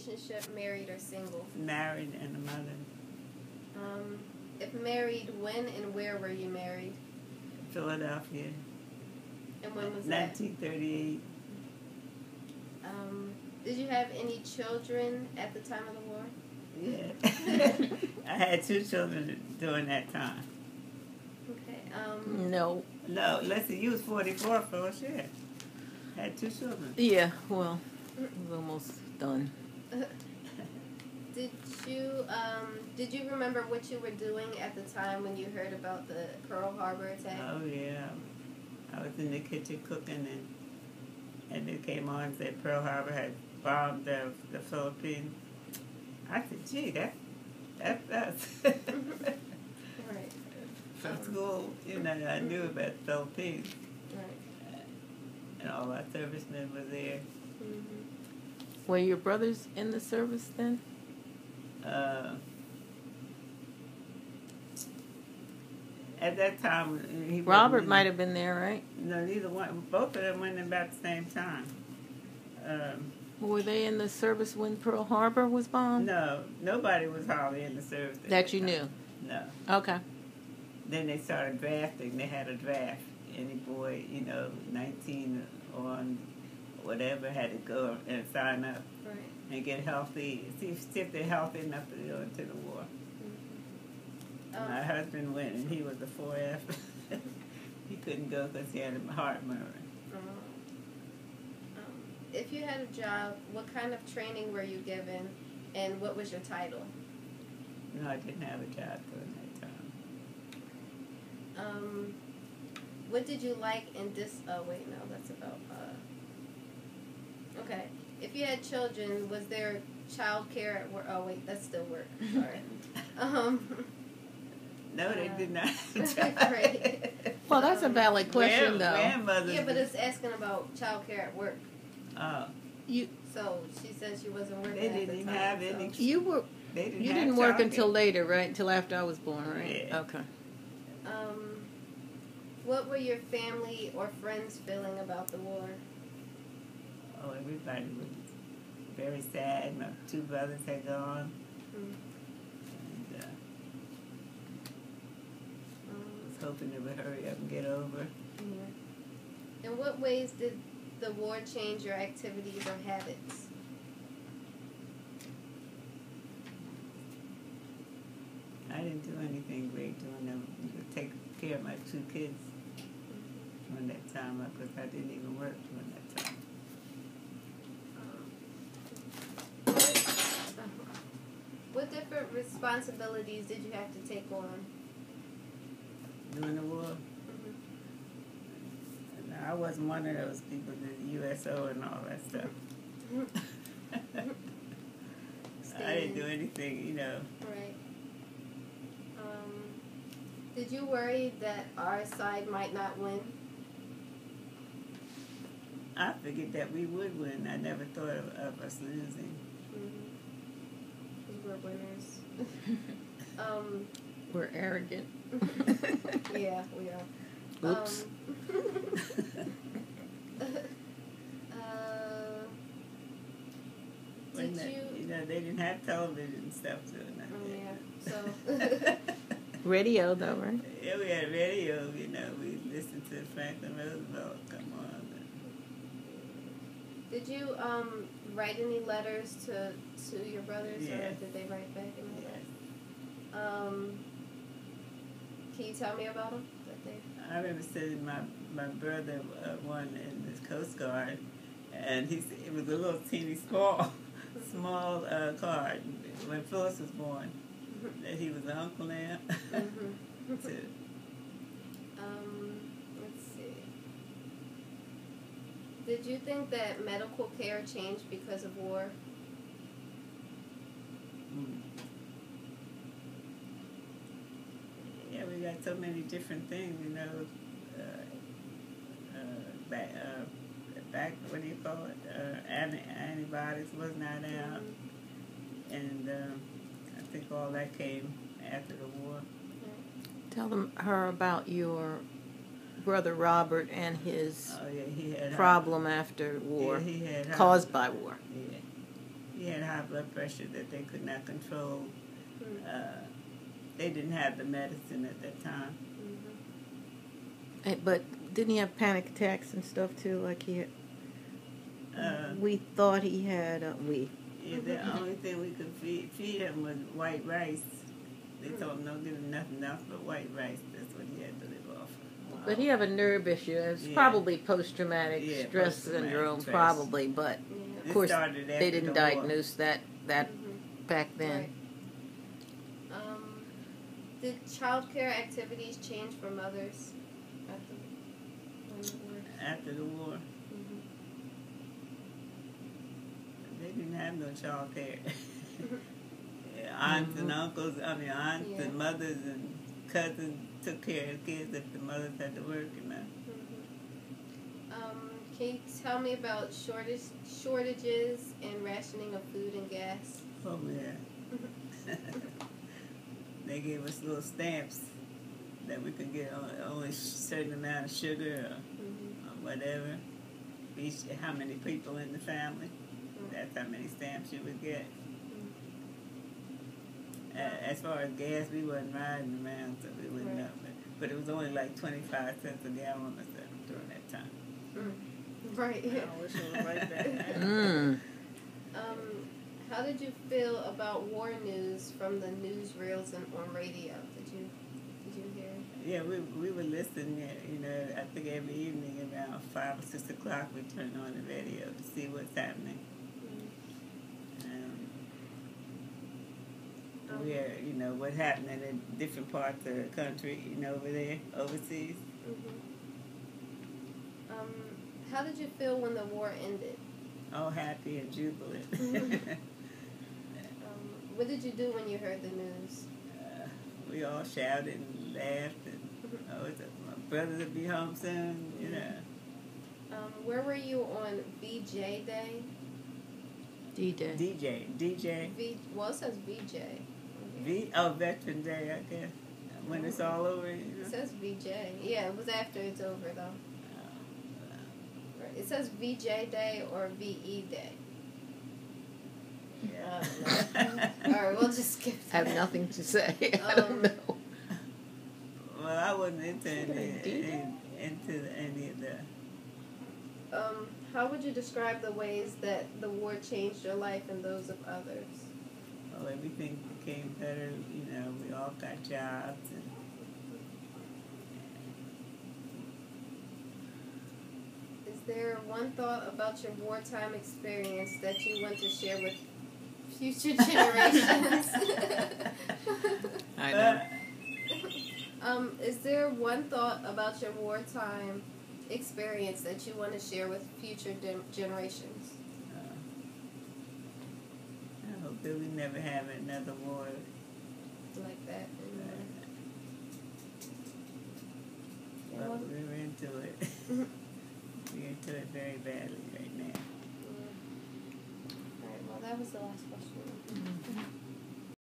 relationship, married or single? Married and a mother. If married, when and where were you married? Philadelphia. And when was that? 1938. Did you have any children at the time of the war? Yeah. I had 2 children during that time. Okay. No. No, let's see, you was 44 for sure. Had 2 children. Yeah, well, it was almost done. Did you remember what you were doing at the time when you heard about the Pearl Harbor attack? Oh, yeah. I was in the kitchen cooking, and it came on and said Pearl Harbor had bombed the Philippines. I said, gee, that's us. Right. From school, you know, I knew about the Philippines. Right. And all our servicemen were there. Mm-hmm. Were your brothers in the service then? At that time, Robert might have been there, right? No, neither one. Both of them went in about the same time. Were they in the service when Pearl Harbor was bombed? No, nobody was hardly in the service. That you knew? No. Okay. Then they started drafting. They had a draft. Any boy, 19 on whatever, had to go and sign up. Right. And get healthy. See if they're healthy enough to go into the war. Mm-hmm. My husband went, and he was a 4F. He couldn't go because he had a heart murmur. If you had a job, what kind of training were you given, and what was your title? No, I didn't have a job during that time. What did you like in this? Oh wait, no, that's about. Okay, if you had children, was there child care at work? Oh wait, that's still work. Sorry. No, they did not. Right. Well, that's a valid question, though. Yeah, but it's asking about child care at work. Oh. So she said she wasn't working. They didn't even have any. You were. They didn't you have didn't work childcare. until later, right? Until after I was born, right? Yeah. Okay. What were your family or friends feeling about the war? Oh, everybody was very sad. My 2 brothers had gone. And was hoping it would hurry up and get over. Yeah. In what ways did the war change your activities or habits? I didn't do anything great during them. Take care of my 2 kids during that time because I didn't even work during that time. What different responsibilities did you have to take on? During the war? No, I wasn't one of those people, the USO and all that stuff. I didn't do anything, Right. Did you worry that our side might not win? I figured that we would win. I never thought of us losing. We're winners. We're arrogant. Yeah, we are. Oops. They didn't have television and stuff doing that. Yeah. So. Radio, though, right? Yeah, we had radio. We listened to Franklin Roosevelt. Come on. Did you write any letters to your brothers, Yeah. or did they write back? Yeah. Can you tell me about them? I remember sending my brother one in the Coast Guard, and it was a little teeny small card when Phyllis was born. That he was an uncle now. Let's see. Did you think that medical care changed because of war? Yeah, we got so many different things, back, what do you call it? Antibiotics was not out. And I think all that came after the war. Tell her about your brother Robert and his he had problem after war, he had caused by war. Yeah. He had high blood pressure that they could not control. Mm-hmm. They didn't have the medicine at that time. But didn't he have panic attacks and stuff too? Like he had, we thought he had. Yeah, the only thing we could feed him was white rice. They told him don't give him nothing else but white rice. That's what he had to live off of. But he have a nerve issue. It's probably post-traumatic stress syndrome, probably. But of course, they didn't diagnose that back then. Right. Did childcare activities change for mothers after the war? Mm-hmm. They didn't have no child care. Aunts and uncles, aunts and mothers and cousins took care of the kids if the mothers had to work and that. Can you tell me about shortages and rationing of food and gas? Oh, yeah. They gave us little stamps that we could get only a certain amount of sugar or whatever. How many people in the family. That's how many stamps you would get. As far as gas, we wasn't riding around, so we wouldn't know. But it was only like 25 cents a gallon or something during that time. Right. I wish it was like that. How did you feel about war news from the newsreels and on radio? Did you hear? Yeah, we would listen. You know, I think every evening around 5 or 6 o'clock we turned on the radio to see what's happening. You know, what's happening in different parts of the country, you know, over there, overseas. How did you feel when the war ended? Oh, happy and jubilant. What did you do when you heard the news? We all shouted and laughed, and my brother will be home soon, you know. Where were you on VJ Day? DJ. Well, it says VJ. Veteran Day, I guess. When it's all over. You know? It says VJ. Yeah, it was after it's over, though. Right. It says VJ Day or VE Day. Yeah. All right, we'll just skip that. I have nothing to say. I don't know. Well, I wasn't into any of the... How would you describe the ways that the war changed your life and those of others? Well, everything became better. You know, we all got jobs. Is there one thought about your wartime experience that you want to share with future generations? I know. Is there one thought about your wartime experience that you want to share with future generations? I hope that we never have another war like that. Well, we're into it. We're into it very badly right now. All right, well, that was the last question.